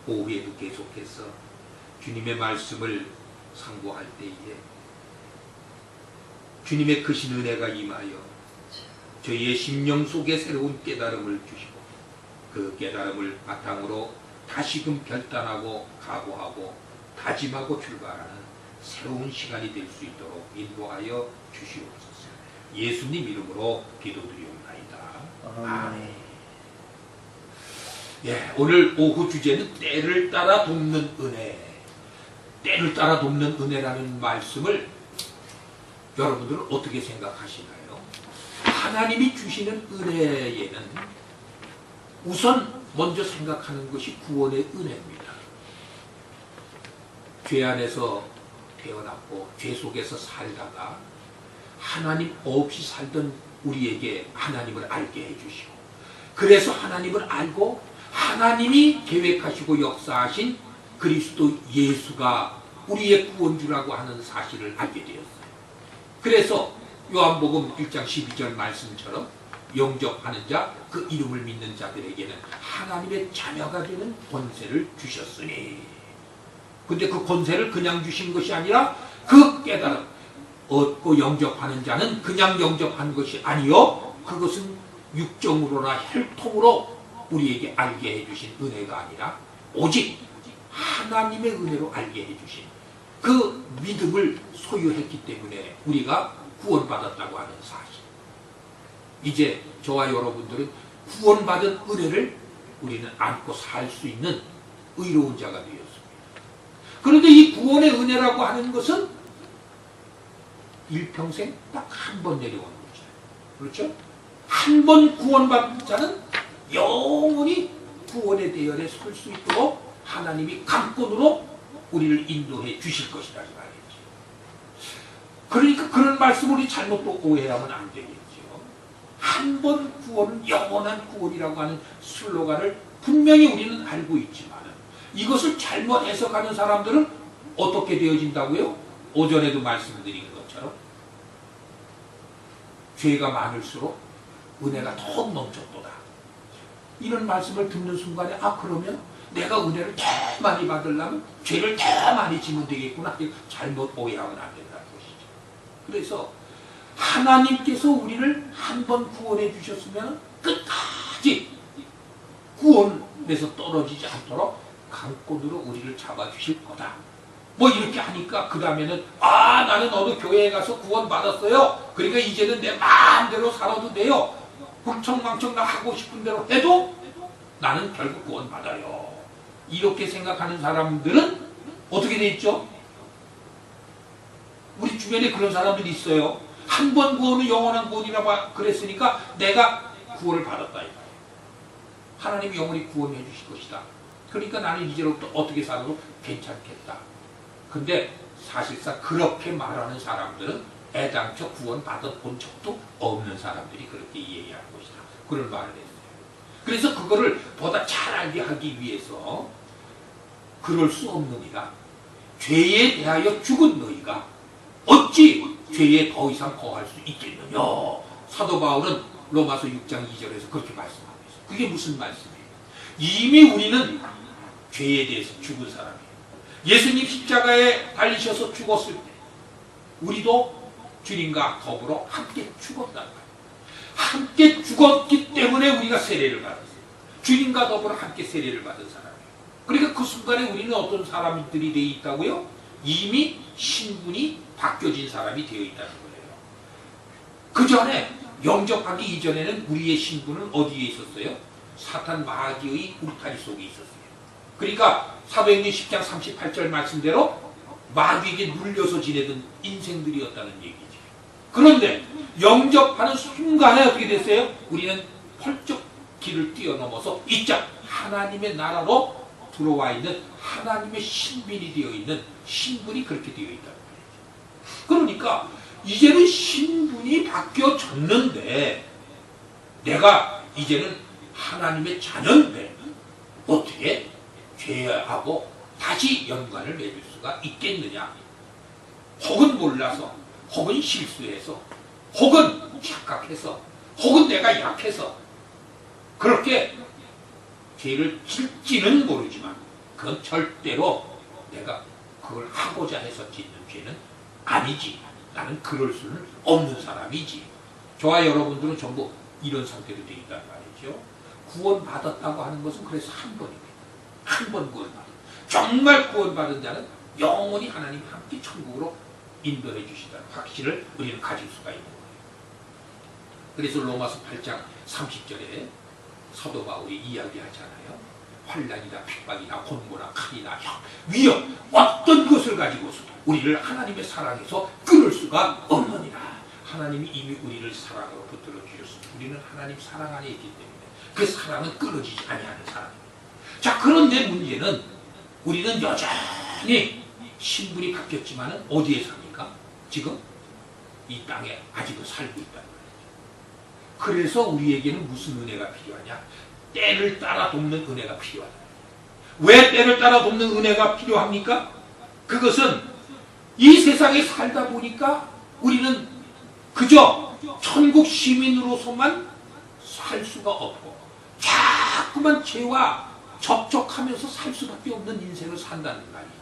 오후에도 계속해서 주님의 말씀을 상고할 때에 주님의 크신 은혜가 임하여 저희의 심령 속에 새로운 깨달음을 주시고 그 깨달음을 바탕으로 다시금 결단하고 각오하고 다짐하고 출발하는 새로운 시간이 될 수 있도록 인도하여 주시옵소서. 예수님 이름으로 기도드리옵나이다. 아멘. 예, 오늘 오후 주제는 때를 따라 돕는 은혜. 때를 따라 돕는 은혜라는 말씀을 여러분들은 어떻게 생각하시나요? 하나님이 주시는 은혜에는 우선 먼저 생각하는 것이 구원의 은혜입니다. 죄 안에서 태어났고 죄 속에서 살다가 하나님 없이 살던 우리에게 하나님을 알게 해주시고, 그래서 하나님을 알고 하나님이 계획하시고 역사하신 그리스도 예수가 우리의 구원주라고 하는 사실을 알게 되었어요. 그래서 요한복음 1장 12절 말씀처럼 영접하는 자, 그 이름을 믿는 자들에게는 하나님의 자녀가 되는 권세를 주셨으니. 근데 그 권세를 그냥 주신 것이 아니라 그 깨달음, 얻고 영접하는 자는 그냥 영접한 것이 아니요, 그것은 육정으로나 혈통으로 우리에게 알게 해주신 은혜가 아니라 오직 하나님의 은혜로 알게 해주신 그 믿음을 소유했기 때문에 우리가 구원받았다고 하는 사실. 이제 저와 여러분들은 구원받은 은혜를 우리는 안고 살 수 있는 의로운 자가 되었습니다. 그런데 이 구원의 은혜라고 하는 것은 일평생 딱 한 번 내려오는 거죠. 그렇죠? 한 번 구원받은 자는 영원히 구원의 대열에 설 수 있도록 하나님이 강권으로 우리를 인도해 주실 것이라는 말이죠. 그러니까 그런 말씀을 우리 잘못 오해하면 안 되겠죠. 한 번 구원은 영원한 구원이라고 하는 슬로건을 분명히 우리는 알고 있지만 이것을 잘못 해석하는 사람들은 어떻게 되어진다고요? 오전에도 말씀드린 것처럼 죄가 많을수록 은혜가 더욱 넘쳤도다. 이런 말씀을 듣는 순간에 그러면 내가 은혜를 더 많이 받으려면 죄를 더 많이 지면 되겠구나. 잘못 오해하면 안 된다는 것이죠. 그래서 하나님께서 우리를 한 번 구원해 주셨으면 끝까지 구원에서 떨어지지 않도록 강권으로 우리를 잡아주실 거다. 뭐 이렇게 하니까 그 다음에는 나는 어느 교회에 가서 구원받았어요. 그러니까 이제는 내 마음대로 살아도 돼요. 흥청망청 나 하고 싶은 대로 해도 나는 결국 구원받아요. 이렇게 생각하는 사람들은 어떻게 돼 있죠? 우리 주변에 그런 사람들이 있어요. 한 번 구원은 영원한 구원이라고 그랬으니까 내가 구원을 받았다. 하나님이 영원히 구원해 주실 것이다. 그러니까 나는 이제부터 어떻게 살아도 괜찮겠다. 근데 사실상 그렇게 말하는 사람들은 애당초 구원받아 본 적도 없는 사람들이 그렇게 이해하는 것이다. 그런 말을 했어요. 그래서 그거를 보다 잘 알게 하기 위해서 그럴 수 없느니라. 죄에 대하여 죽은 너희가 어찌 죄에 더 이상 거할 수 있겠느냐. 사도 바울은 로마서 6장 2절에서 그렇게 말씀하고 있어요. 그게 무슨 말씀이에요? 이미 우리는 죄에 대해서 죽은 사람이에요. 예수님 십자가에 달리셔서 죽었을 때 우리도 주님과 더불어 함께 죽었단 말이에요. 함께 죽었기 때문에 우리가 세례를 받았어요. 주님과 더불어 함께 세례를 받은 사람이에요. 그러니까 그 순간에 우리는 어떤 사람들이 되어 있다고요? 이미 신분이 바뀌어진 사람이 되어 있다는 거예요. 그 전에 영접하기 이전에는 우리의 신분은 어디에 있었어요? 사탄 마귀의 울타리 속에 있었어요. 그러니까 사도행전 10장 38절 말씀대로 마귀에게 눌려서 지내던 인생들이었다는 얘기죠. 그런데 영접하는 순간에 어떻게 됐어요? 우리는 펄쩍 길을 뛰어넘어서 이자 하나님의 나라로 들어와 있는 하나님의 신분이 되어 있는 신분이 그렇게 되어 있다는 거예요. 그러니까 이제는 신분이 바뀌어졌는데 내가 이제는 하나님의 자녀인데 어떻게 죄하고 다시 연관을 맺을 수가 있겠느냐. 혹은 몰라서, 혹은 실수해서, 혹은 착각해서, 혹은 내가 약해서 그렇게 죄를 질지는 모르지만 그건 절대로 내가 그걸 하고자 해서 짓는 죄는 아니지. 나는 그럴 수는 없는 사람이지. 저와 여러분들은 전부 이런 상태로 되어 있단 말이죠. 구원받았다고 하는 것은 그래서 한 번입니다. 한 번 구원받은. 정말 구원받은 자는 영원히 하나님 함께 천국으로 인도해 주신다는 확신을 우리는 가질 수가 있는 거예요. 그래서 로마서 8장 30절에 사도 바울이 이야기하잖아요. 환난이나 핍박이나 곤고나 칼이나 형, 위협 어떤 것을 가지고서도 우리를 하나님의 사랑에서 끊을 수가 없느니라. 하나님이 이미 우리를 사랑으로 붙들어 주셨습니다. 우리는 하나님 사랑 안에 있기 때문에 그 사랑은 끊어지지 아니하는 사랑입니다. 자, 그런데 문제는 우리는 여전히 신분이 바뀌었지만 어디에 삽니까? 지금 이 땅에 아직은 살고 있다. 그래서 우리에게는 무슨 은혜가 필요하냐? 때를 따라 돕는 은혜가 필요하다. 왜 때를 따라 돕는 은혜가 필요합니까? 그것은 이 세상에 살다 보니까 우리는 그저 천국 시민으로서만 살 수가 없고 자꾸만 죄와 접촉하면서 살 수밖에 없는 인생을 산다는 말이죠.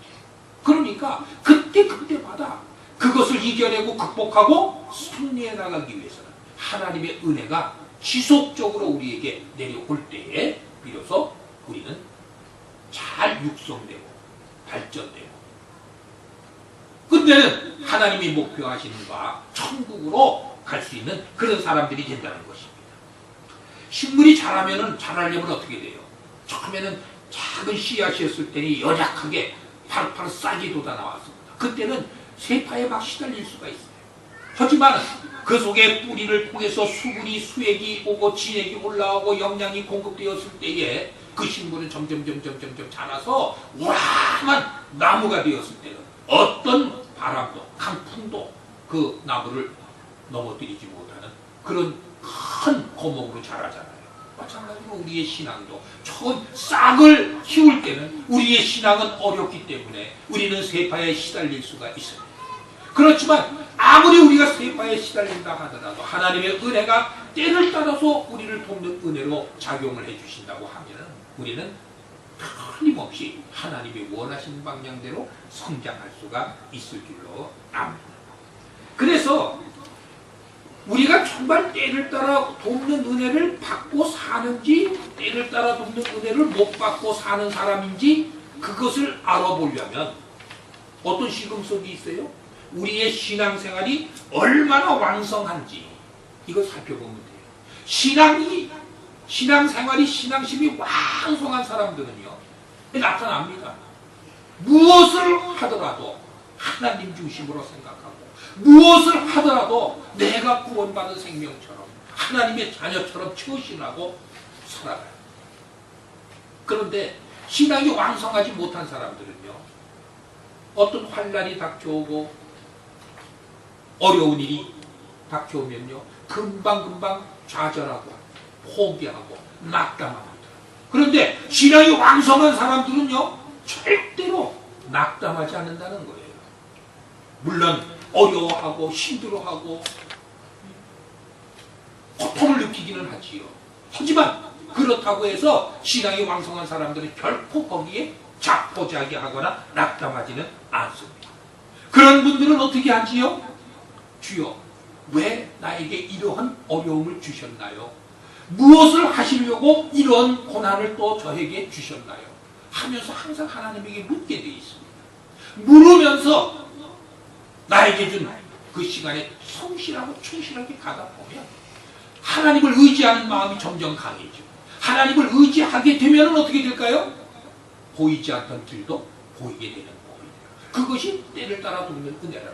그러니까 그때마다 그것을 이겨내고 극복하고 승리해 나가기 위해서는 하나님의 은혜가 지속적으로 우리에게 내려올 때에 비로소 우리는 잘 육성되고 발전되고 끝내는 하나님이 목표하시는 바 천국으로 갈 수 있는 그런 사람들이 된다는 것입니다. 식물이 자라려면 어떻게 돼요? 처음에는 작은 씨앗이었을 때는 연약하게 파릇파릇 싹이 돋아 나왔습니다. 그때는 세파에 막 시달릴 수가 있어요. 하지만 그 속에 뿌리를 통해서 수분이 수액이 오고 진액이 올라오고 영양이 공급되었을 때에 그 식물은 점점 자라서 우람한 나무가 되었을 때는 어떤 바람도 강풍도 그 나무를 넘어뜨리지 못하는 그런 큰 거목으로 자라잖아요. 마찬가지로 우리의 신앙도 처음 싹을 키울 때는 우리의 신앙은 어렵기 때문에 우리는 세파에 시달릴 수가 있습니다. 그렇지만 아무리 우리가 세파에 시달린다 하더라도 하나님의 은혜가 때를 따라서 우리를 돕는 은혜로 작용을 해주신다고 하면 우리는 틀림없이 하나님이 원하시는 방향대로 성장할 수가 있을 줄로 압니다. 그래서 우리가 정말 때를 따라 돕는 은혜를 받고 사는지 때를 따라 돕는 은혜를 못 받고 사는 사람인지 그것을 알아보려면 어떤 시금석이 있어요? 우리의 신앙생활이 얼마나 왕성한지 이걸 살펴보면 돼요. 신앙생활이 신앙심이 왕성한 사람들은요 나타납니다. 무엇을 하더라도 하나님 중심으로 생각하고 무엇을 하더라도 내가 구원받은 생명처럼 하나님의 자녀처럼 처신하고 살아가요. 그런데 신앙이 왕성하지 못한 사람들은요 어떤 환난이 닥쳐오고 어려운 일이 닥쳐오면요 금방금방 좌절하고 포기하고 낙담합니다. 그런데 신앙이 왕성한 사람들은요 절대로 낙담하지 않는다는 거예요. 물론 어려워하고 힘들어하고 고통을 느끼기는 하지요. 하지만 그렇다고 해서 신앙이 왕성한 사람들은 결코 거기에 자포자기하거나 낙담하지는 않습니다. 그런 분들은 어떻게 하지요? 주여 왜 나에게 이러한 어려움을 주셨나요? 무엇을 하시려고 이런 고난을 또 저에게 주셨나요? 하면서 항상 하나님에게 묻게 되어 있습니다. 물으면서 나에게 준 그 시간에 성실하고 충실하게 가다 보면 하나님을 의지하는 마음이 점점 강해지고 하나님을 의지하게 되면 어떻게 될까요? 보이지 않던 길도 보이게 되는 법입니다. 그것이 때를 따라 돕는 은혜라.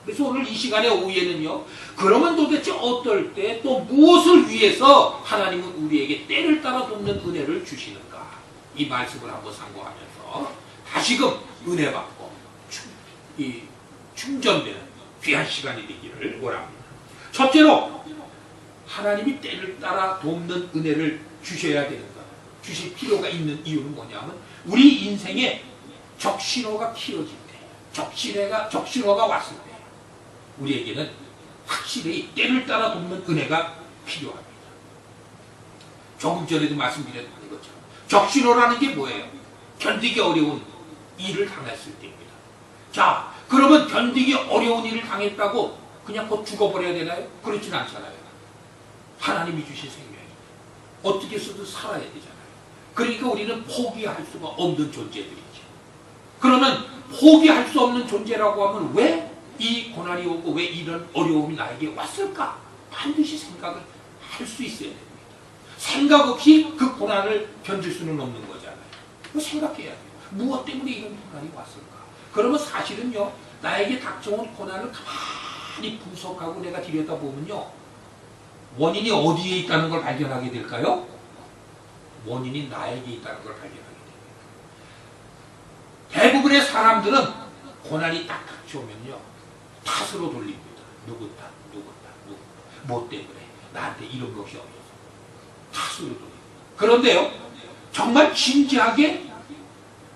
그래서 오늘 이 시간에 오후에는요 그러면 도대체 어떨 때 또 무엇을 위해서 하나님은 우리에게 때를 따라 돕는 은혜를 주시는가 이 말씀을 한번 상고하면서 다시금 은혜 받고 충전되는 귀한 시간이 되기를 원합니다. 첫째로 하나님이 때를 따라 돕는 은혜를 주셔야 되는 것, 주실 필요가 있는 이유는 뭐냐면 우리 인생에 적신호가 키워질 때, 적신호가 왔을 때 우리에게는 확실히 때를 따라 돕는 은혜가 필요합니다. 조금 전에도 말씀드렸던 것처럼 적신호라는 게 뭐예요? 견디기 어려운 일을 당했을 때입니다. 자, 그러면 견디기 어려운 일을 당했다고 그냥 곧 죽어버려야 되나요? 그렇진 않잖아요. 하나님이 주신 생명이 어떻게 해서든 살아야 되잖아요. 그러니까 우리는 포기할 수가 없는 존재들이죠. 그러면 포기할 수 없는 존재라고 하면 왜 이 고난이 오고 왜 이런 어려움이 나에게 왔을까? 반드시 생각을 할 수 있어야 됩니다. 생각 없이 그 고난을 견딜 수는 없는 거잖아요. 생각해야 돼요. 무엇 때문에 이런 고난이 왔을까? 그러면 사실은요, 나에게 닥쳐온 고난을 가만히 분석하고 내가 들여다보면요, 원인이 어디에 있다는 걸 발견하게 될까요? 원인이 나에게 있다는 걸 발견하게 됩니다. 대부분의 사람들은 고난이 딱 닥쳐오면요, 탓으로 돌립니다. 누구 탓. 뭐 때문에 나한테 이런 것이 없어서 탓으로 돌립니다. 그런데요, 정말 진지하게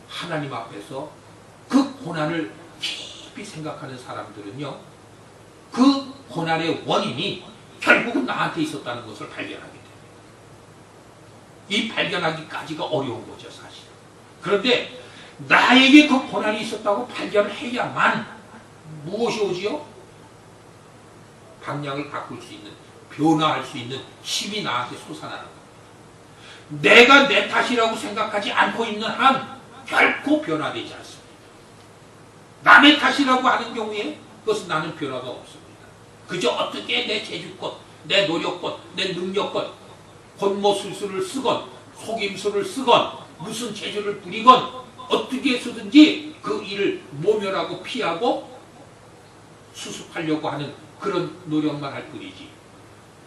하나님 앞에서 그 고난을 깊이 생각하는 사람들은요, 그 고난의 원인이 결국은 나한테 있었다는 것을 발견하게 됩니다. 이 발견하기까지가 어려운 거죠, 사실. 그런데 나에게 그 고난이 있었다고 발견을 해야만 무엇이 오지요? 방향을 바꿀 수 있는, 변화할 수 있는 힘이 나한테 솟아나는 겁니다. 내가 내 탓이라고 생각하지 않고 있는 한 결코 변화되지 않습니다. 남의 탓이라고 하는 경우에 그것은 나는 변화가 없습니다. 그저 어떻게 내 재주껏, 내 노력껏, 내 능력껏 곤모술수를 쓰건 속임수를 쓰건 무슨 재주를 부리건 어떻게 해서든지 그 일을 모면하고 피하고 수습하려고 하는 그런 노력만 할 뿐이지,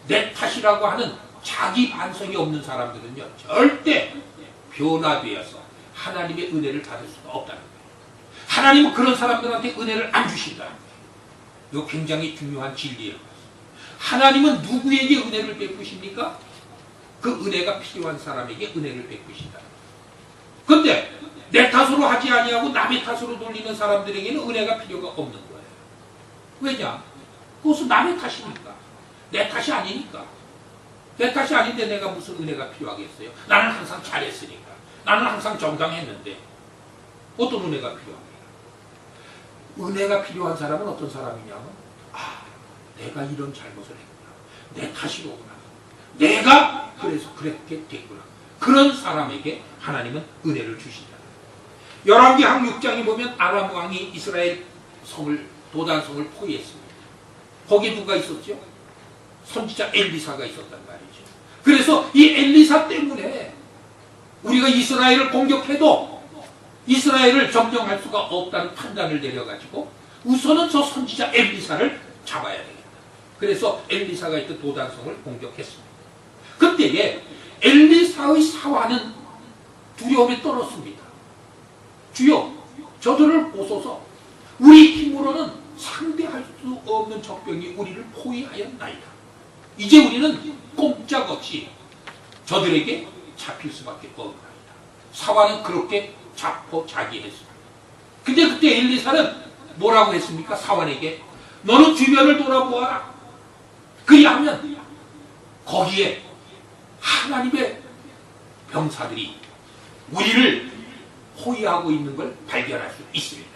내 탓이라고 하는 자기 반성이 없는 사람들은요, 절대 변화되어서 하나님의 은혜를 받을 수가 없다는 거예요. 하나님은 그런 사람들한테 은혜를 안 주신다는 거예요. 이거 굉장히 중요한 진리예요. 하나님은 누구에게 은혜를 베푸십니까? 그 은혜가 필요한 사람에게 은혜를 베푸신다. 근데 내 탓으로 하지 아니하고 남의 탓으로 돌리는 사람들에게는 은혜가 필요가 없는 거예요. 왜냐? 그것은 남의 탓이니까. 내 탓이 아니니까. 내 탓이 아닌데 내가 무슨 은혜가 필요하겠어요? 나는 항상 잘했으니까. 나는 항상 정당했는데 어떤 은혜가 필요합니까? 은혜가 필요한 사람은 어떤 사람이냐면, 아, 내가 이런 잘못을 했구나. 내 탓이로구나. 내가 그래서 그렇게 됐구나. 그런 사람에게 하나님은 은혜를 주신다. 열왕기상 6장에 보면 아람 왕이 이스라엘 성을, 도단성을 포위했습니다. 거기에 누가 있었죠? 선지자 엘리사가 있었단 말이죠. 그래서 이 엘리사 때문에 우리가 이스라엘을 공격해도 이스라엘을 점령할 수가 없다는 판단을 내려가지고 우선은 저 선지자 엘리사를 잡아야 되겠다. 그래서 엘리사가 있던 도단성을 공격했습니다. 그때에 엘리사의 사화는 두려움에 떨었습니다. 주여, 저들을 보소서. 우리 힘으로는 상대할 수 없는 적병이 우리를 포위하였나이다. 이제 우리는 꼼짝없이 저들에게 잡힐 수밖에 없나이다. 사화는 그렇게 자포자기했습니다. 근데 그때 엘리사는 뭐라고 했습니까? 사환에게, 너는 주변을 돌아보아라. 그리하면 거기에 하나님의 병사들이 우리를 포위하고 있는 걸 발견할 수 있습니다.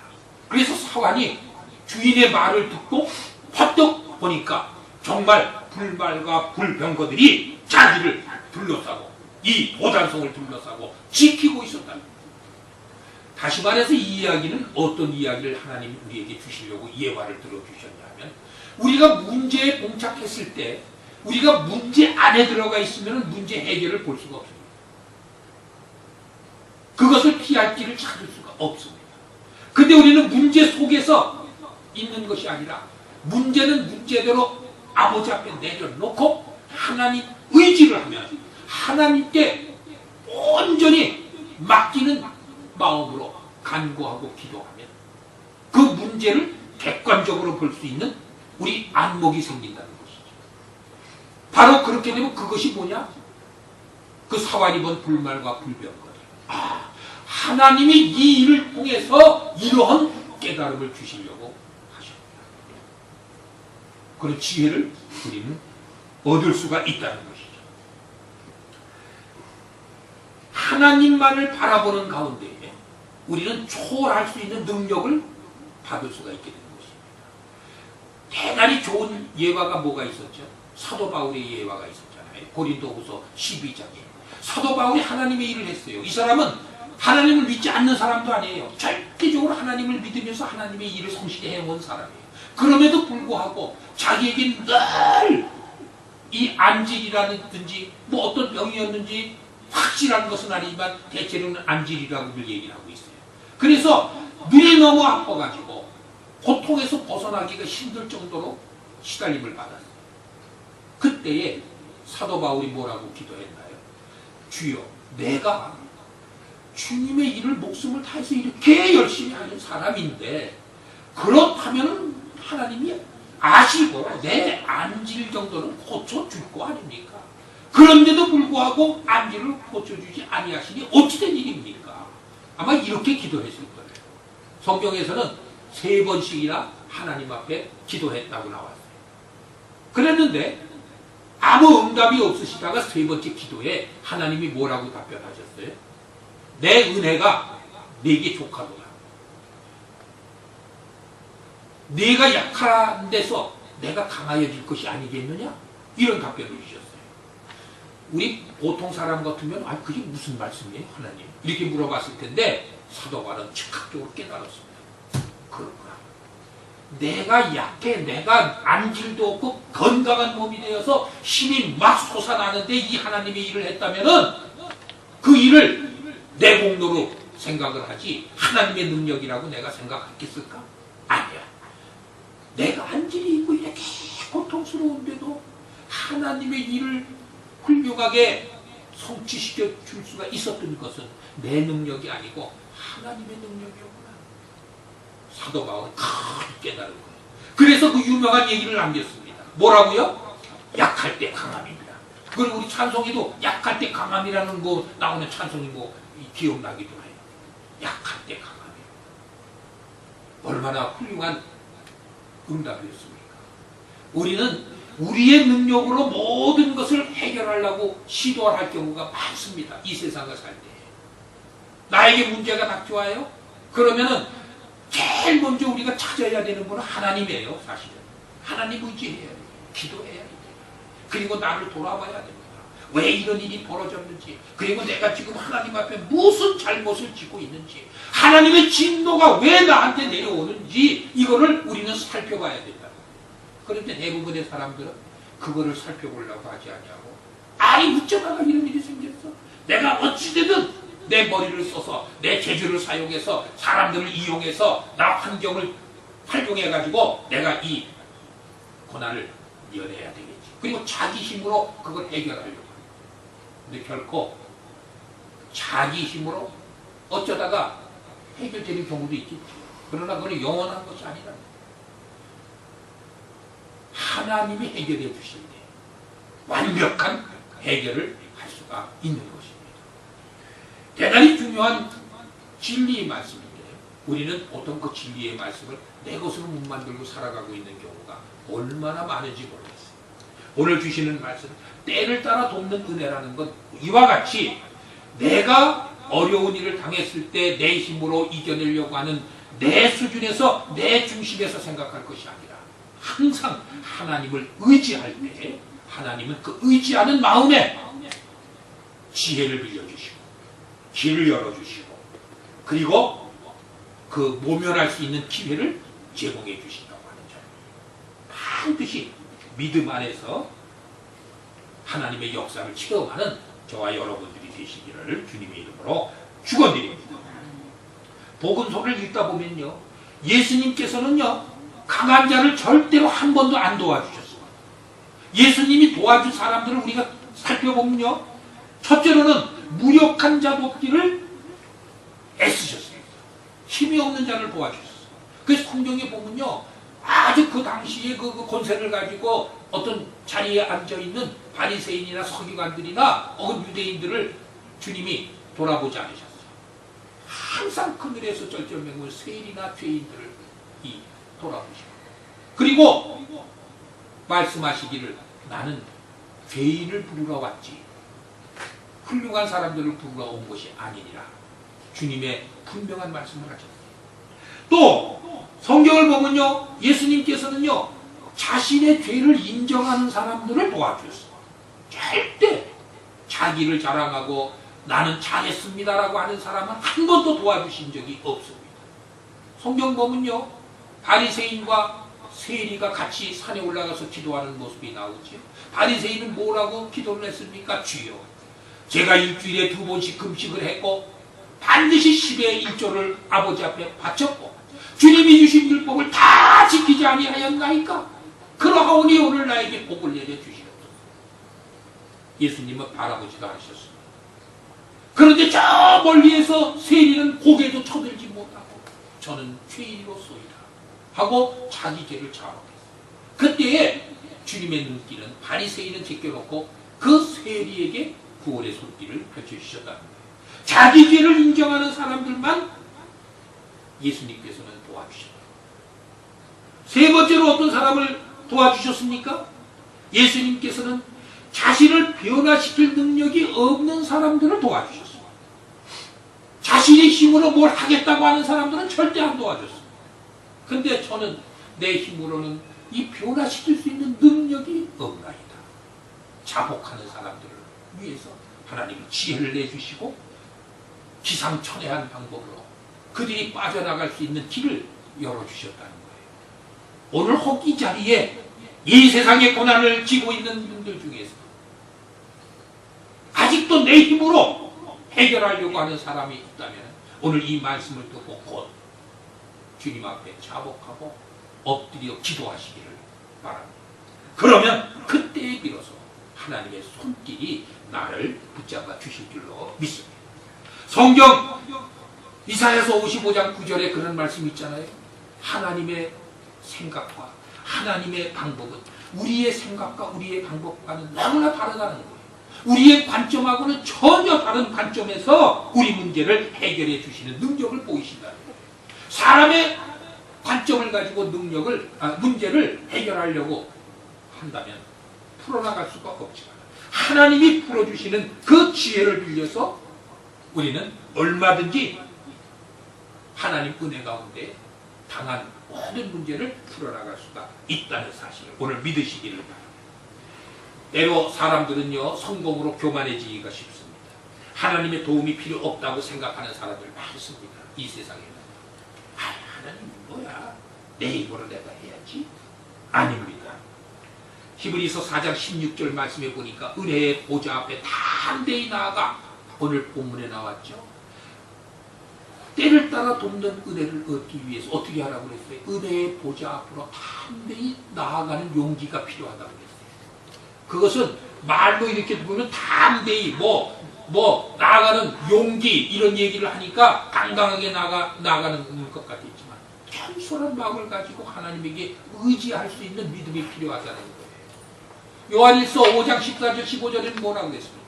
그래서 사환이 주인의 말을 듣고 퍼뜩 보니까 정말 불말과 불병거들이 자기를 둘러싸고 이 도단성을 둘러싸고 지키고 있었다. 다시 말해서 이 이야기는 어떤 이야기를 하나님이 우리에게 주시려고 예화를 들어주셨냐면, 우리가 문제에 봉착했을 때 우리가 문제 안에 들어가 있으면 문제 해결을 볼 수가 없습니다. 그것을 피할 길을 찾을 수가 없습니다. 근데 우리는 문제 속에서 있는 것이 아니라 문제는 문제대로 아버지 앞에 내려놓고 하나님 의지를 하면, 하나님께 온전히 맡기는 마음으로 간구하고 기도하면 그 문제를 객관적으로 볼 수 있는 우리 안목이 생긴다는 것이죠. 바로 그렇게 되면 그것이 뭐냐? 그 사환이 본 불말과 불병거들. 아, 하나님이 이 일을 통해서 이러한 깨달음을 주시려고 하셨다. 그런 지혜를 우리는 얻을 수가 있다는 것이죠. 하나님만을 바라보는 가운데 우리는 초월할 수 있는 능력을 받을 수가 있게 되는 것입니다. 대단히 좋은 예화가 뭐가 있었죠? 사도 바울의 예화가 있었잖아요. 고린도후서 12장에. 사도 바울이 하나님의 일을 했어요. 이 사람은 하나님을 믿지 않는 사람도 아니에요. 절대적으로 하나님을 믿으면서 하나님의 일을 성실히 해온 사람이에요. 그럼에도 불구하고 자기에게 늘 이 암질이라든지 뭐 어떤 병이었는지 확실한 것은 아니지만 대체로는 암질이라고 얘기를 하고 있어요. 그래서 뇌에 너무 아파가지고 고통에서 벗어나기가 힘들 정도로 시달림을 받았어요. 그때에 사도 바울이 뭐라고 기도했나요? 주여, 내가 주님의 일을 목숨을 다해서 이렇게 열심히 하는 사람인데 그렇다면 하나님이 아시고 내 암질 정도는 고쳐줄 거 아닙니까? 그런데도 불구하고 암질을 고쳐주지 아니하시니 어찌된 일입니까? 아마 이렇게 기도했을 거예요. 성경에서는 3번씩이나 하나님 앞에 기도했다고 나왔어요. 그랬는데 아무 응답이 없으시다가 3번째 기도에 하나님이 뭐라고 답변하셨어요? 내 은혜가 네게 족하도다. 네가 약한 데서 내가 강하여질 것이 아니겠느냐? 이런 답변을 주셨어요. 우리 보통 사람 같으면 그게 무슨 말씀이에요 하나님? 이렇게 물어봤을 텐데 사도 바울은 즉각적으로 깨달았습니다. 그렇구나. 내가 약해, 내가 암질도 없고 건강한 몸이 되어서 힘이 막 솟아나는데 이 하나님의 일을 했다면은 그 일을 내 공로로 생각을 하지 하나님의 능력이라고 내가 생각했겠을까? 아니야. 내가 암질이 있고 이렇게 고통스러운데도 하나님의 일을 훌륭하게 성취시켜 줄 수가 있었던 것은 내 능력이 아니고 하나님의 능력이었구나. 사도 바울은 크게 깨달은 거예요. 그래서 그 유명한 얘기를 남겼습니다. 뭐라고요? 약할 때 강함입니다. 그리고 우리 찬송이도 약할 때 강함이라는 거 나오는 찬송이 뭐 기억나기도 해요. 약할 때 강함이에요. 얼마나 훌륭한 응답이었습니까? 우리는 우리의 능력으로 모든 것을 해결하려고 시도할 경우가 많습니다. 이 세상을 살 때. 나에게 문제가 닥쳐와요? 그러면은 제일 먼저 우리가 찾아야 되는 분은 하나님이에요, 사실은. 하나님 의지해야 돼요. 기도해야 돼요. 그리고 나를 돌아봐야 됩니다. 왜 이런 일이 벌어졌는지, 그리고 내가 지금 하나님 앞에 무슨 잘못을 짓고 있는지, 하나님의 진노가 왜 나한테 내려오는지 이거를 우리는 살펴봐야 된다. 그런데 대부분의 사람들은 그거를 살펴보려고 하지 않냐고. 어쩌다가 이런 일이 생겼어? 내가 어찌되든 내 머리를 써서 내 재주를 사용해서 사람들을 이용해서 나 환경을 활용해가지고 내가 이 고난을 이겨내야 되겠지. 그리고 자기 힘으로 그걸 해결하려고 합니다. 근데 결코 자기 힘으로 어쩌다가 해결되는 경우도 있겠지. 그러나 그건 영원한 것이 아니라 하나님이 해결해 주실 때 완벽한 해결을 할 수가 있는 것입니다. 대단히 중요한 진리의 말씀인데 우리는 보통 그 진리의 말씀을 내 것으로 못 만들고 살아가고 있는 경우가 얼마나 많은지 모르겠어요. 오늘 주시는 말씀, 때를 따라 돕는 은혜라는 건 이와 같이 내가 어려운 일을 당했을 때 내 힘으로 이겨내려고 하는 내 수준에서 내 중심에서 생각할 것이 아니라 항상 하나님을 의지할 때 하나님은 그 의지하는 마음에 지혜를 빌려주시고 길을 열어주시고 그리고 그 모면할 수 있는 기회를 제공해 주신다고 하는 점. 반드시 믿음 안에서 하나님의 역사를 체험하는 저와 여러분들이 되시기를 주님의 이름으로 축원드립니다. 복음서를 읽다 보면요, 예수님께서는요 강한 자를 절대로 한 번도 안 도와주셨어요. 예수님이 도와준 사람들을 우리가 살펴보면요, 첫째로는 무력한 자 돕기를 애쓰셨어요. 힘이 없는 자를 도와주셨어요. 그래서 성경에 보면요, 아주 그 당시에 그 권세를 가지고 어떤 자리에 앉아있는 바리새인이나 서기관들이나 유대인들을 주님이 돌아보지 않으셨어요. 항상 그늘에서 쩔쩔매고 세일이나 죄인들을 돌아보시고 그리고 말씀하시기를 나는 죄인을 부르러 왔지 훌륭한 사람들을 부르러 온 것이 아니니라. 주님의 분명한 말씀을 하셨어요. 또 성경을 보면요, 예수님께서는요 자신의 죄를 인정하는 사람들을 도와주셨어요. 절대 자기를 자랑하고 나는 잘했습니다라고 하는 사람은 한 번도 도와주신 적이 없습니다. 성경 보면요, 바리새인과 세리가 같이 산에 올라가서 기도하는 모습이 나오지요. 바리새인은 뭐라고 기도를 했습니까? 주여, 제가 일주일에 2번씩 금식을 했고 반드시 10의 1조를 아버지 앞에 바쳤고 주님이 주신 율법을 다 지키지 아니하였나이까? 그러하오니 오늘 나에게 복을 내려 주시옵소서. 예수님은 바라보지도 않으셨습니다. 그런데 저 멀리에서 세리는 고개도 쳐들지 못하고 저는 죄인으로소이다 하고 자기 죄를 자업했어요. 그때에 주님의 눈길은 바리새인은 제껴놓고 그 세리에게 구원의 손길을 펼쳐주셨다는 거예요. 자기 죄를 인정하는 사람들만 예수님께서는 도와주셨다. 세 번째로 어떤 사람을 도와주셨습니까? 예수님께서는 자신을 변화시킬 능력이 없는 사람들을 도와주셨습니다. 자신의 힘으로 뭘 하겠다고 하는 사람들은 절대 안 도와줬습니다. 근데 저는 내 힘으로는 이 변화시킬 수 있는 능력이 없나이다. 자복하는 사람들을 위해서 하나님이 지혜를 내주시고 기상천외한 방법으로 그들이 빠져나갈 수 있는 길을 열어주셨다는 거예요. 오늘 혹 이 자리에 이 세상의 고난을 지고 있는 분들 중에서 아직도 내 힘으로 해결하려고 하는 사람이 있다면 오늘 이 말씀을 듣고 곧 주님 앞에 자복하고 엎드려 기도하시기를 바랍니다. 그러면 그때에 비로소 하나님의 손길이 나를 붙잡아 주실 줄로 믿습니다. 성경 이사야서 55장 9절에 그런 말씀이 있잖아요. 하나님의 생각과 하나님의 방법은 우리의 생각과 우리의 방법과는 너무나 다르다는 거예요. 우리의 관점하고는 전혀 다른 관점에서 우리 문제를 해결해 주시는 능력을 보이신다는 거예요. 사람의 관점을 가지고 문제를 해결하려고 한다면 풀어나갈 수가 없지만 하나님이 풀어주시는 그 지혜를 빌려서 우리는 얼마든지 하나님 은혜 가운데 당한 모든 문제를 풀어나갈 수가 있다는 사실을 오늘 믿으시기를 바랍니다. 때로 사람들은요 성공으로 교만해지기가 쉽습니다. 하나님의 도움이 필요 없다고 생각하는 사람들 많습니다. 이 세상에는. 하나님 뭐야? 내 힘으로 내가 해야지? 아닙니다. 히브리서 4장 16절 말씀해 보니까 은혜의 보좌 앞에 담대히 나아가 오늘 본문에 나왔죠. 때를 따라 돕는 은혜를 얻기 위해서 어떻게 하라고 그랬어요? 은혜의 보좌 앞으로 담대히 나아가는 용기가 필요하다고 그랬어요. 그것은 말로 이렇게 보면 담대히 나아가는 용기 이런 얘기를 하니까 당당하게 나아가는 것 같겠지만 겸손한 마음을 가지고 하나님에게 의지할 수 있는 믿음이 필요하다는 거예요. 요한일서 5장 14절 15절에는 뭐라고 했습니까?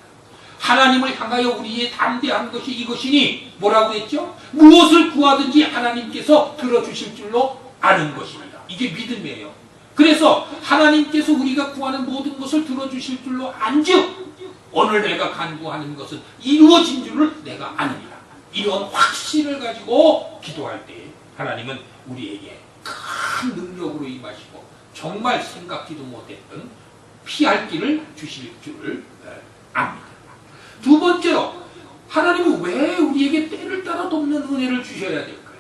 하나님을 향하여 우리의 담대한 것이 이것이니 뭐라고 했죠? 무엇을 구하든지 하나님께서 들어주실 줄로 아는 것입니다. 이게 믿음이에요. 그래서 하나님께서 우리가 구하는 모든 것을 들어주실 줄로 안즉 오늘 내가 간구하는 것은 이루어진 줄을 내가 아느니라. 이런 확신을 가지고 기도할 때 하나님은 우리에게 큰 능력으로 임하시고 정말 생각지도 못했던 피할 길을 주실 줄을 압니다. 두 번째로 하나님은 왜 우리에게 때를 따라 돕는 은혜를 주셔야 될까요?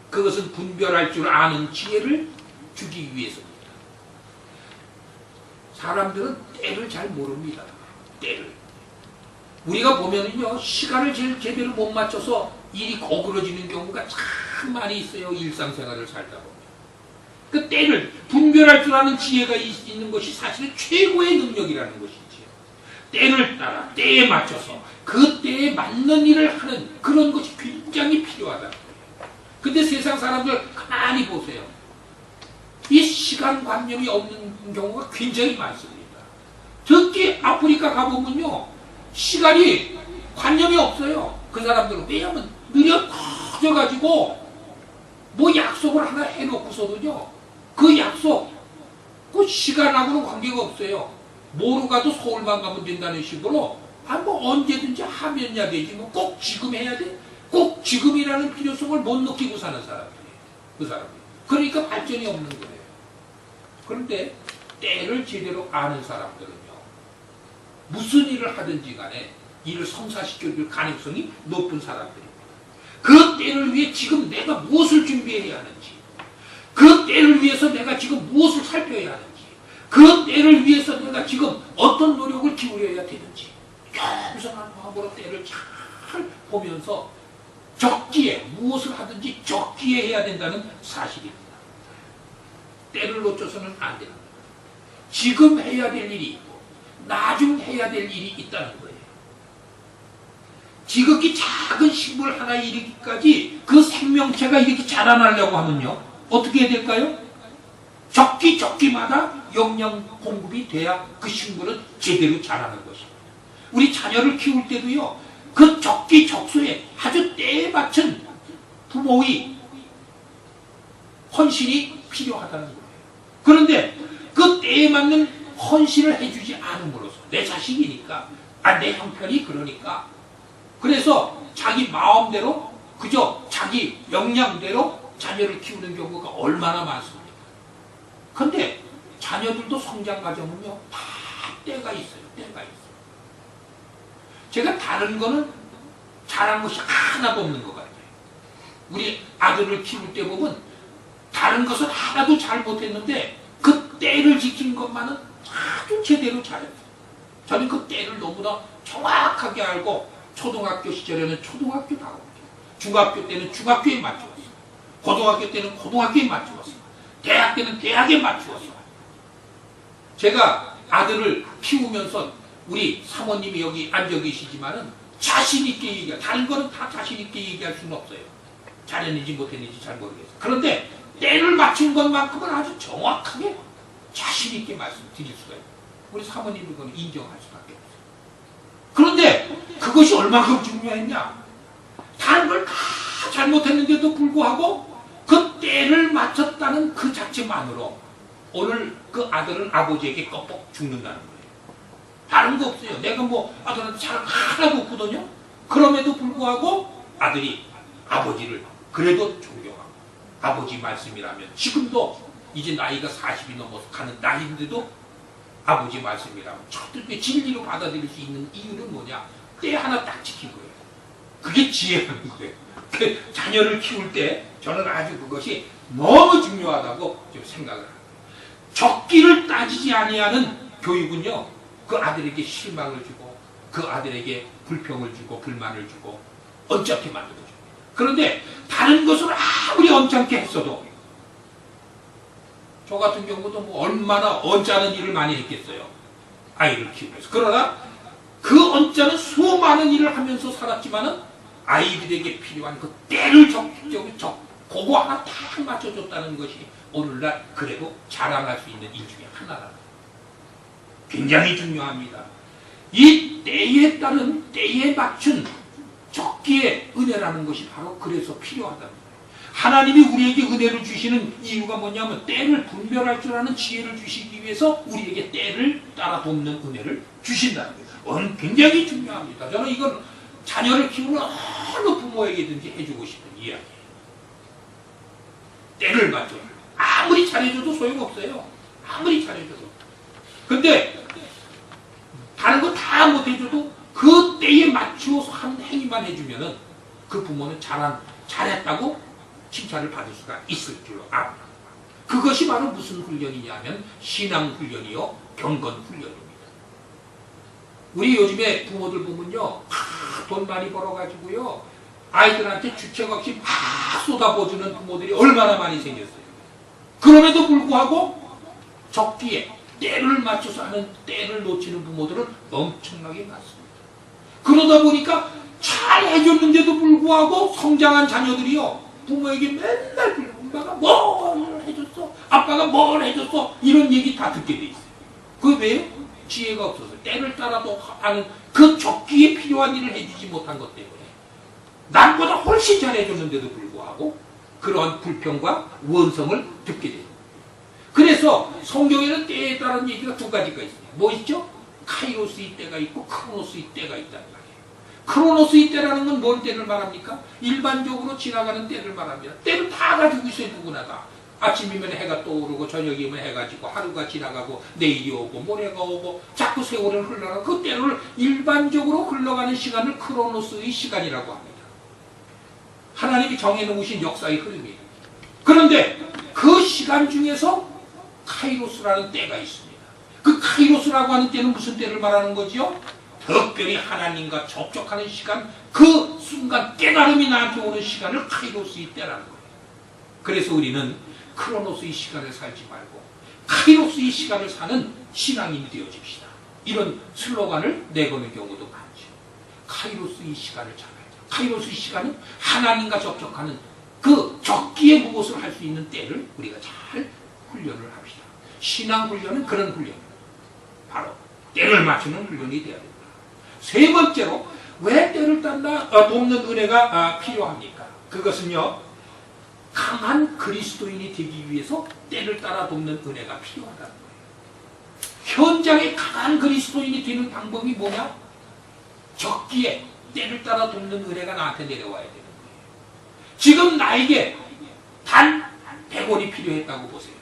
그것은 분별할 줄 아는 지혜를 주기 위해서입니다. 사람들은 때를 잘 모릅니다. 때를. 우리가 보면은요, 시간을 제대로 못 맞춰서 일이 거꾸러지는 경우가 참 많이 있어요. 일상생활을 살다 보면. 그 때를 분별할 줄 아는 지혜가 있는 것이 사실은 최고의 능력이라는 것이지요. 때를 따라, 때에 맞춰서 그 때에 맞는 일을 하는 그런 것이 굉장히 필요하다. 근데 세상 사람들 가만히 보세요. 이 시간관념이 없는 경우가 굉장히 많습니다. 특히 아프리카 가보면요, 시간이 관념이 없어요. 그 사람들은. 왜냐하면 느려 커져가지고 뭐 약속을 하나 해놓고서도요, 그 약속, 그 시간하고는 관계가 없어요. 뭐로 가도 서울만 가면 된다는 식으로 뭐 언제든지 하면야 되지 뭐 꼭 지금 해야 돼? 꼭 지금이라는 필요성을 못 느끼고 사는 사람들이에요. 그 사람이. 그러니까 발전이 없는 거예요. 그런데 때를 제대로 아는 사람들은요, 무슨 일을 하든지 간에 이를 성사시켜줄 가능성이 높은 사람들입니다. 그 때를 위해 지금 내가 무엇을 준비해야 하는지, 그 때를 위해서 내가 지금 무엇을 살펴야 하는지, 그 때를 위해서 내가 지금 어떤 노력을 기울여야 되는지 겸손한 마음으로 때를 잘 보면서 적기에 무엇을 하든지 적기에 해야 된다는 사실입니다. 때를 놓쳐서는 안 됩니다. 지금 해야 될 일이 있고 나중 해야 될 일이 있다는 거예요. 지극히 작은 식물 하나 이르기까지 그 생명체가 이렇게 자라나려고 하면요, 어떻게 해야 될까요? 적기마다 영양 공급이 돼야 그 식물은 제대로 자라는 것입니다. 우리 자녀를 키울 때도요, 그 적기적소에 아주 때에 맞춘 부모의 헌신이 필요하다는 거예요. 그런데 그 때에 맞는 헌신을 해주지 않음으로써 내 자식이니까, 내 형편이 그러니까, 그래서 자기 마음대로 그저 자기 역량대로 자녀를 키우는 경우가 얼마나 많습니까? 근데 자녀들도 성장 과정은요, 다 때가 있어요. 때가 있어요. 제가 다른 거는 잘한 것이 하나도 없는 것 같아요. 우리 아들을 키울 때 보면 다른 것은 하나도 잘 못했는데 그 때를 지킨 것만은 아주 제대로 잘했어요. 저는 그 때를 너무나 정확하게 알고 초등학교 시절에는 초등학교 나오고, 중학교 때는 중학교에 맞추었어요. 고등학교 때는 고등학교에 맞추었어요. 대학 때는 대학에 맞추었어요. 제가 아들을 키우면서 우리 사모님이 여기 앉아 계시지만은 자신 있게 얘기할, 다른 거는 다 자신 있게 얘기할 수는 없어요. 잘했는지 못했는지 잘 모르겠어요. 그런데 때를 맞춘 것만큼은 아주 정확하게 자신 있게 말씀드릴 수가 있어요. 우리 사모님이 그건 인정할 수밖에 없어요. 그런데 그것이 얼마큼 중요했냐? 다른 걸 다 잘못했는데도 불구하고 그 때를 맞췄다는 그 자체만으로 오늘 그 아들은 아버지에게 껌뻑 죽는다는 거예요. 다른 거 없어요. 내가 뭐 아들한테 사랑 하나도 없거든요. 그럼에도 불구하고 아들이 아버지를 그래도 존경하고, 아버지 말씀이라면, 지금도 이제 나이가 40이 넘어서 가는 나이인데도 아버지 말씀이라면 절대 진리로 받아들일 수 있는 이유는 뭐냐? 때 하나 딱 지킨 거예요. 그게 지혜라는 거예요. 그 자녀를 키울 때 저는 아주 그것이 너무 중요하다고 좀 생각을 합니다. 적기를 따지지 아니하는 교육은요, 그 아들에게 실망을 주고, 그 아들에게 불평을 주고, 불만을 주고, 언짢게 만들어줍니다. 그런데 다른 것을 아무리 언짢게 했어도, 저 같은 경우도 뭐 얼마나 언짢은 일을 많이 했겠어요. 아이를 키우면서. 그러나 그 언짢은 수많은 일을 하면서 살았지만은 아이들에게 필요한 그 때를 그거 하나 딱 맞춰줬다는 것이 오늘날 그래도 자랑할 수 있는 일 중에 하나라는 거예요. 굉장히 중요합니다. 이 때에 따른, 때에 맞춘 적기의 은혜라는 것이 바로 그래서 필요하다는 거예요. 하나님이 우리에게 은혜를 주시는 이유가 뭐냐면 때를 분별할 줄 아는 지혜를 주시기 위해서 우리에게 때를 따라 돕는 은혜를 주신다는 거예요. 굉장히 중요합니다. 저는 이건 자녀를 키우는 어느 부모에게든지 해주고 싶은 이야기예요. 때를 맞춰. 아무리 잘해줘도 소용없어요. 아무리 잘해줘도. 근데 다른 거 다 못해줘도 그 때에 맞추어서 하는 행위만 해주면은 그 부모는 잘했다고 칭찬을 받을 수가 있을 줄로 압니다. 그것이 바로 무슨 훈련이냐면 신앙 훈련이요, 경건 훈련입니다. 우리 요즘에 부모들 보면요, 돈 많이 벌어가지고요, 아이들한테 주책 없이 막 쏟아부어주는 부모들이 얼마나 많이 생겼어요. 그럼에도 불구하고 적기에 때를 맞춰서 하는, 때를 놓치는 부모들은 엄청나게 많습니다. 그러다 보니까 잘 해줬는데도 불구하고 성장한 자녀들이요, 부모에게 맨날 엄마가 뭘 해줬어, 아빠가 뭘 해줬어, 이런 얘기 다 듣게 돼 있어요. 그게 왜요? 지혜가 없어서, 때를 따라도 하는 그 적기에 필요한 일을 해주지 못한 것 때문에 남보다 훨씬 잘해줬는데도 불구하고 그러한 불평과 원성을 듣게 돼요. 그래서 성경에는 때에 따른 얘기가 두 가지가 있어요. 뭐 있죠? 카이로스의 때가 있고 크로노스의 때가 있다는 말이에요. 크로노스의 때라는 건 뭔 때를 말합니까? 일반적으로 지나가는 때를 말합니다. 때를 다 가지고 있어요. 누구나 다. 아침이면 해가 떠오르고 저녁이면 해가 지고 하루가 지나가고 내일이 오고 모레가 오고 자꾸 세월은 흘러가고 그 때를 일반적으로 흘러가는 시간을 크로노스의 시간이라고 합니다. 하나님이 정해놓으신 역사의 흐름이에요. 그런데 그 시간 중에서 카이로스라는 때가 있습니다. 그 카이로스라고 하는 때는 무슨 때를 말하는 거지요? 특별히 하나님과 접촉하는 시간, 그 순간 깨달음이 나한테 오는 시간을 카이로스의 때라는 거예요. 그래서 우리는 크로노스의 시간을 살지 말고 카이로스의 시간을 사는 신앙인이 되어집시다. 이런 슬로건을 내거는 경우도 많죠. 카이로스의 시간을 잡아야죠. 카이로스의 시간은 하나님과 접촉하는 그 적기에 무엇을 할 수 있는 때를 우리가 잘 훈련을 합시다. 신앙 훈련은 그런 훈련, 바로 때를 맞추는 훈련이 되어야 됩니다. 세 번째로 왜 때를 돕는 은혜가 필요합니까? 그것은요, 강한 그리스도인이 되기 위해서 때를 따라 돕는 은혜가 필요하다는 거예요. 현장에 강한 그리스도인이 되는 방법이 뭐냐? 적기에 때를 따라 돕는 은혜가 나한테 내려와야 되는 거예요. 지금 나에게 단 100원이 필요했다고 보세요.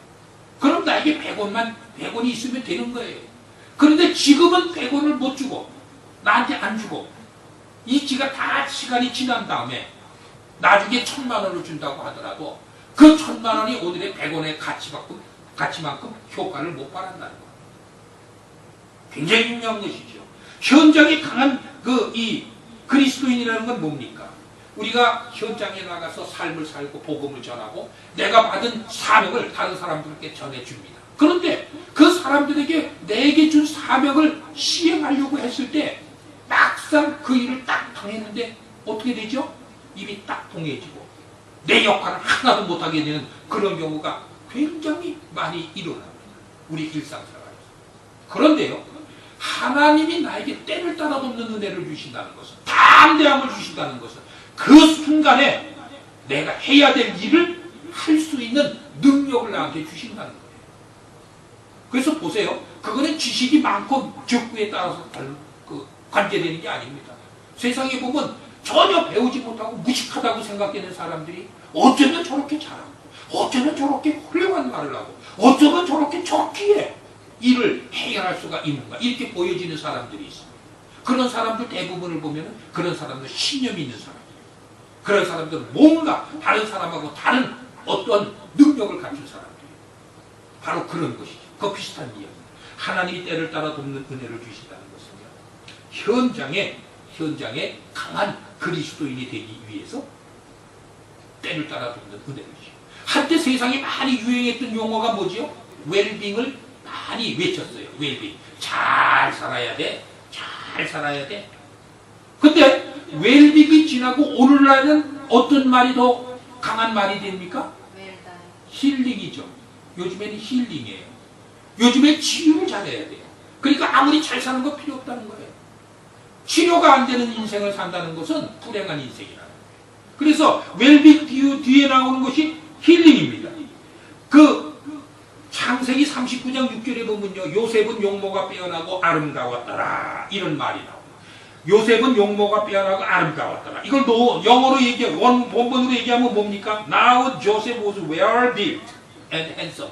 그럼 나에게 100원이 있으면 되는 거예요. 그런데 지금은 100원을 못 주고 나한테 안 주고 이 지가 다 시간이 지난 다음에 나중에 1000만 원을 준다고 하더라도 그 1000만 원이 오늘의 100원의 가치만큼 효과를 못 발한다는 거예요. 굉장히 중요한 것이죠. 현장에 강한 이 그리스도인이라는 건 뭡니까? 우리가 현장에 나가서 삶을 살고 복음을 전하고 내가 받은 사명을 다른 사람들에게 전해줍니다. 그런데 그 사람들에게 내게 준 사명을 시행하려고 했을 때 막상 그 일을 딱 당했는데 어떻게 되죠? 입이 딱 동해지고 내 역할을 하나도 못하게 되는 그런 경우가 굉장히 많이 일어납니다. 우리 일상생활에서. 그런데요, 하나님이 나에게 때를 따라 돕는 은혜를 주신다는 것은, 담대함을 주신다는 것은 그 순간에 내가 해야 될 일을 할 수 있는 능력을 나한테 주신다는 거예요. 그래서 보세요. 그거는 지식이 많고 적구에 따라서 관계되는 게 아닙니다. 세상에 보면 전혀 배우지 못하고 무식하다고 생각되는 사람들이 어쩌면 저렇게 잘하고 어쩌면 저렇게 훌륭한 말을 하고 어쩌면 저렇게 적기에 일을 해결할 수가 있는가 이렇게 보여지는 사람들이 있습니다. 그런 사람들 대부분을 보면 그런 사람들 신념이 있는 사람들, 그런 사람들은 뭔가 다른 사람하고 다른 어떤 능력을 갖춘 사람들이에요. 바로 그런 것이죠. 그 비슷한 이야기. 하나님이 때를 따라 돕는 은혜를 주신다는 것은요, 현장에 강한 그리스도인이 되기 위해서 때를 따라 돕는 은혜를 주시죠. 한때 세상에 많이 유행했던 용어가 뭐죠? 웰빙을 많이 외쳤어요. 웰빙. 잘 살아야 돼. 잘 살아야 돼. 근데 웰빙이 지나고 오늘날은 어떤 말이 더 강한 말이 됩니까? 힐링이죠. 요즘에는 힐링이에요. 요즘에 치유를 잘해야 돼요. 그러니까 아무리 잘 사는 거 필요 없다는 거예요. 치료가 안 되는 인생을 산다는 것은 불행한 인생이라는 거예요. 그래서 웰빙 뒤에 나오는 것이 힐링입니다. 그 창세기 39장 6절에 보면요, 요셉은 용모가 빼어나고 아름다웠더라 이런 말이 나옵니다. 요셉은 용모가 빼어나고 아름다웠더라. 이걸 영어로 본문으로 얘기하면 뭡니까? Now Joseph was well built and handsome.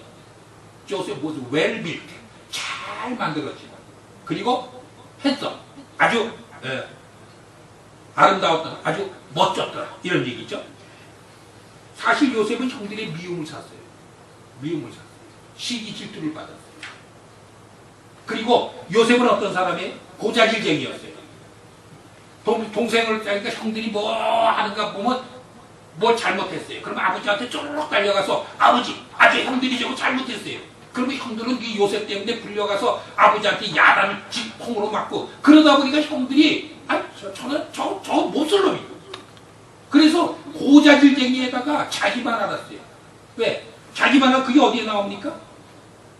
Joseph was well built. 잘 만들었지만 그리고 handsome. 아주 아름다웠더라. 아주 멋졌더라. 이런 얘기죠. 사실 요셉은 형들의 미움을 샀어요. 시기 질투를 받았어요. 그리고 요셉은 어떤 사람이에요? 고자질쟁이였어요. 동생을 그러니까 형들이 뭐 하는가 보면 뭘 잘못했어요. 그럼 아버지한테 쫄록 달려가서 아버지 형들이 저거 잘못했어요. 그러면 형들은 이 요셉 때문에 불려가서 아버지한테 야단을 콩으로 맞고 그러다 보니까 형들이 저 못살놈이. 그래서 고자질쟁이에다가 자기만 알았어요. 왜? 자기만 알아. 그게 어디에 나옵니까?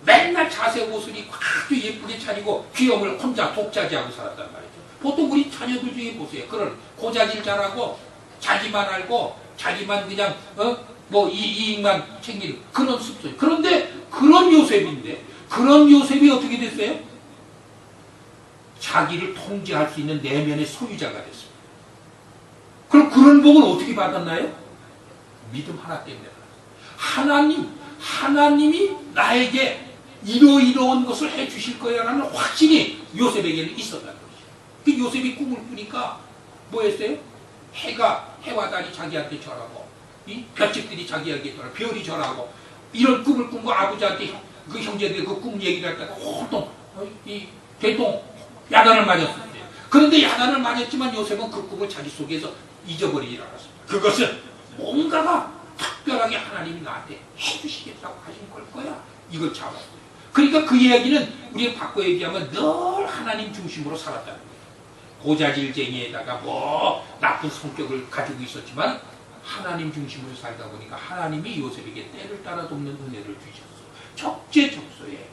맨날 자색 옷을 입고 아주 예쁘게 차리고 귀염을 혼자 독차지하고 살았단 말이죠. 보통 우리 자녀들 중에 보세요. 그런 고자질 잘하고 자기만 알고 자기만 그냥 이익만 챙기는 그런 습성. 그런데 그런 요셉인데 그런 요셉이 어떻게 됐어요? 자기를 통제할 수 있는 내면의 소유자가 됐습니다. 그럼 그런 복을 어떻게 받았나요? 믿음 하나 때문에 받았어요. 하나님이 나에게 이러이러한 것을 해주실 거야라는 확신이 요셉에게는 있었다는 것이죠. 그 요셉이 꿈을 꾸니까 뭐였어요? 해와 달이 자기한테 절하고, 이 별집들이 자기에게 절하고, 별이 절하고, 이런 꿈을 꾼 거 아버지한테 그 형제들이 그 꿈 얘기를 했다가 호통, 대동 야단을 맞았어요. 그런데 야단을 맞았지만 요셉은 그 꿈을 자기 속에서 잊어버리지 않았습니다. 그것은 뭔가가 특별하게 하나님이 나한테 해주시겠다고 하신 걸 거야. 이걸 잡았어요. 그러니까 그 이야기는 우리가 바꿔 얘기하면 늘 하나님 중심으로 살았다는 거예요. 고자질쟁이에다가 뭐 나쁜 성격을 가지고 있었지만 하나님 중심으로 살다 보니까 하나님이 요셉에게 때를 따라 돕는 은혜를 주셨어. 적재적소에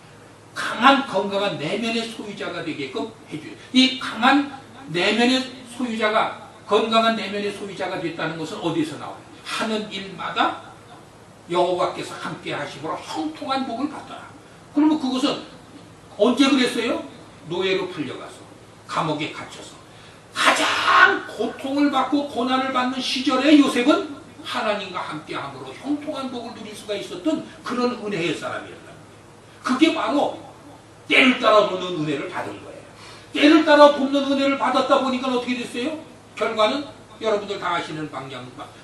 강한 건강한 내면의 소유자가 되게끔 해줘요. 이 강한 내면의 소유자가, 건강한 내면의 소유자가 됐다는 것은 어디서 나와요? 하는 일마다 여호와께서 함께 하심으로 형통한 복을 받더라. 그러면 그것은 언제 그랬어요? 노예로 풀려가서 감옥에 갇혀서 가장 고통을 받고 고난을 받는 시절에 요셉은 하나님과 함께함으로 형통한 복을 누릴 수가 있었던 그런 은혜의 사람이었다. 그게 바로 때를 따라 돕는 은혜를 받은 거예요. 때를 따라 돕는 은혜를 받았다 보니까 어떻게 됐어요? 결과는 여러분들 다 아시는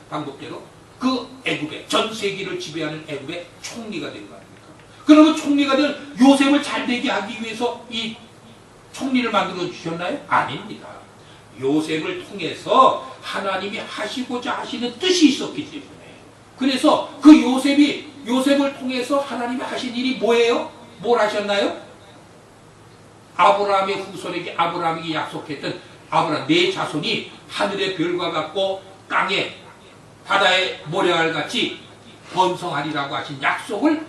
방법대로 그 애굽의 전 세계를 지배하는 애굽의 총리가 된 거 아닙니까? 그러면 총리가 된 요셉을 잘 되게 하기 위해서 이 총리를 만들어 주셨나요? 아닙니다. 요셉을 통해서 하나님이 하시고자 하시는 뜻이 있었기 때문에, 그래서 그 요셉을 통해서 하나님이 하신 일이 뭐예요? 뭘 하셨나요? 아브라함의 후손에게 아브라함에게 약속했던 아브라함 네 자손이 하늘의 별과 같고 땅에 바다의 모래알 같이 번성하리라고 하신 약속을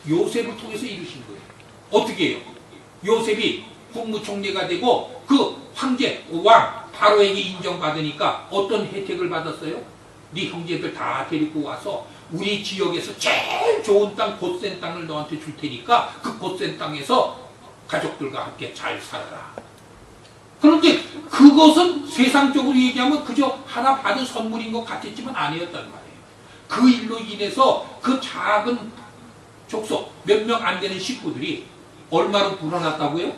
요셉을 통해서 이루신 거예요. 어떻게 해요? 요셉이 국무총리가 되고 그 황제 왕 바로에게 인정받으니까 어떤 혜택을 받았어요? 네 형제들 다 데리고 와서 우리 지역에서 제일 좋은 땅, 곧센 땅을 너한테 줄 테니까 그 곧센 땅에서 가족들과 함께 잘 살아라. 그런데 그것은 세상적으로 얘기하면 그저 하나 받은 선물인 것 같았지만 아니었단 말이에요. 그 일로 인해서 그 작은 족속 몇 명 안 되는 식구들이 얼마로 불어났다고요?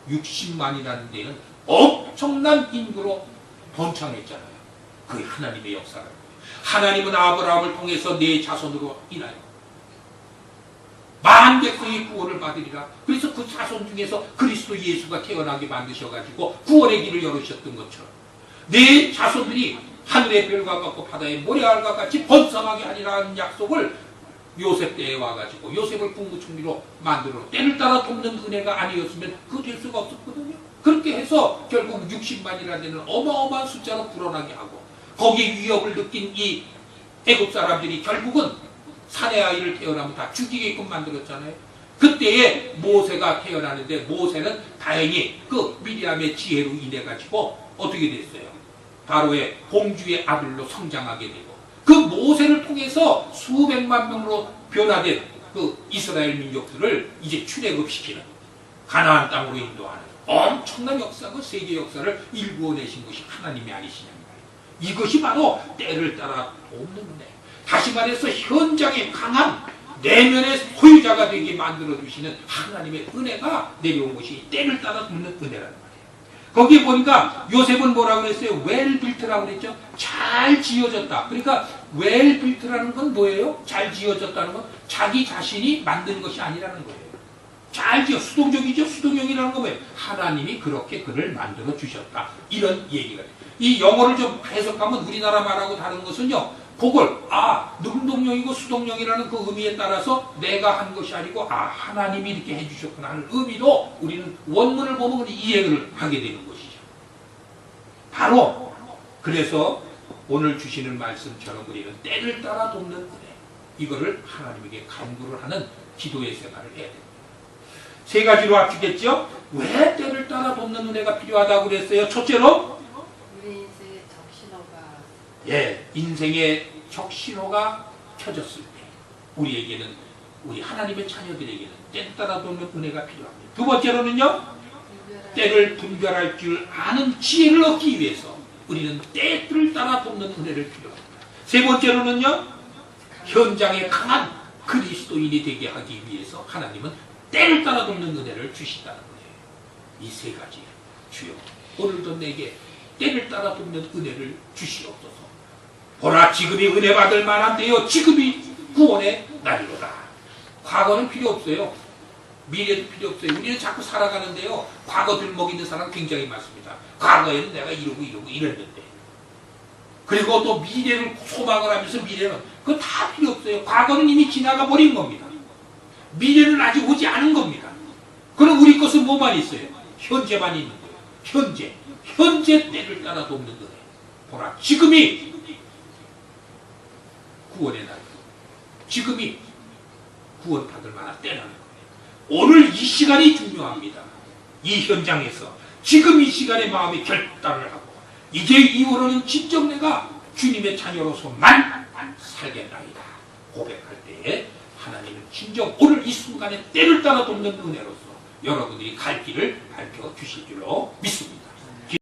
60만이라는 데는 엄청난 인구로 번창했잖아요. 그게 하나님의 역사라는 거예요. 하나님은 아브라함을 통해서 네 자손으로 인하여 만 백성이 구원을 받으리라. 그래서 그 자손 중에서 그리스도 예수가 태어나게 만드셔가지고 구원의 길을 열으셨던 것처럼 네 자손들이 하늘의 별과 같고 바다의 모래알과 같이 번성하게 하리라는 약속을 요셉 때에 와가지고 요셉을 국무총리로 만들어 때를 따라 돕는 은혜가 아니었으면 그거 될 수가 없었거든요. 그렇게 해서 결국 60만이라는 데는 어마어마한 숫자로 불어나게 하고 거기에 위협을 느낀 이 애국 사람들이 결국은 사내 아이를 태어나면 다 죽이게끔 만들었잖아요. 그때에 모세가 태어나는데 모세는 다행히 그 미리암의 지혜로 인해 가지고 어떻게 됐어요? 바로의 공주의 아들로 성장하게 되고 그 모세를 통해서 수백만 명으로 변화된 그 이스라엘 민족들을 이제 출애굽시키는 가나안 땅으로 인도하는 엄청난 역사고 세계 역사를 일구어내신 것이 하나님이 아니시냐는 거예요. 이것이 바로 때를 따라 돕는 은혜. 다시 말해서 현장에 강한 내면의 소유자가 되게 만들어주시는 하나님의 은혜가 내려온 것이 때를 따라 돕는 은혜라는 말이에요. 거기에 보니까 요셉은 뭐라고 그랬어요? 웰빌트라고 그랬죠? 잘 지어졌다. 그러니까 웰빌트라는 건 뭐예요? 잘 지어졌다는 건 자기 자신이 만든 것이 아니라는 거예요. 잘 지어, 수동적이죠? 수동형이라는 건 뭐예요? 하나님이 그렇게 그를 만들어 주셨다. 이런 얘기가 돼요. 이 영어를 좀 해석하면 우리나라 말하고 다른 것은요. 그걸 능동형이고 수동형이라는 그 의미에 따라서 내가 한 것이 아니고 하나님이 이렇게 해주셨구나 하는 의미로 우리는 원문을 보면 이해를 하게 되는 것이죠. 바로 그래서 오늘 주시는 말씀처럼 우리는 때를 따라 돕는 은혜, 이거를 하나님에게 간구를 하는 기도의 생활을 해야 됩니다. 세 가지로 합치겠죠? 왜 때를 따라 돕는 은혜가 필요하다고 그랬어요? 첫째로 인생의 적신호가 켜졌을 때 우리에게는, 우리 하나님의 자녀들에게는 때를 따라 돕는 은혜가 필요합니다. 두 번째로는요, 때를 분별할 줄 아는 지혜를 얻기 위해서 우리는 때를 따라 돕는 은혜를 필요합니다. 세 번째로는요, 현장에 강한 그리스도인이 되게 하기 위해서 하나님은 때를 따라 돕는 은혜를 주신다는 거예요. 이 세 가지. 주여, 오늘도 내게 때를 따라 돕는 은혜를 주시옵소서. 보라, 지금이 은혜 받을 만한데요, 지금이 구원의 날이로다. 과거는 필요 없어요. 미래도 필요 없어요. 우리는 자꾸 살아가는데요, 과거 들먹 있는 사람 굉장히 많습니다. 과거에는 내가 이러고 이랬는데, 그리고 또 미래를 소망을 하면서 미래는 그거 다 필요 없어요. 과거는 이미 지나가 버린 겁니다. 미래는 아직 오지 않은 겁니다. 그럼 우리 것은 뭐만 있어요? 현재만 있는 거예요. 현재 때를 따라 돕는 거예요. 보라, 지금이 구원의 날, 지금이 구원받을 만한 때라는 거예요. 오늘 이 시간이 중요합니다. 이 현장에서 지금 이 시간에 마음의 결단을 하고, 이제 이후로는 진정 내가 주님의 자녀로서만 살겠나이다 고백할 때에 하나님은 진정 오늘 이 순간에 때를 따라 돕는 은혜로서 여러분들이 갈 길을 밝혀 주실 줄로 믿습니다.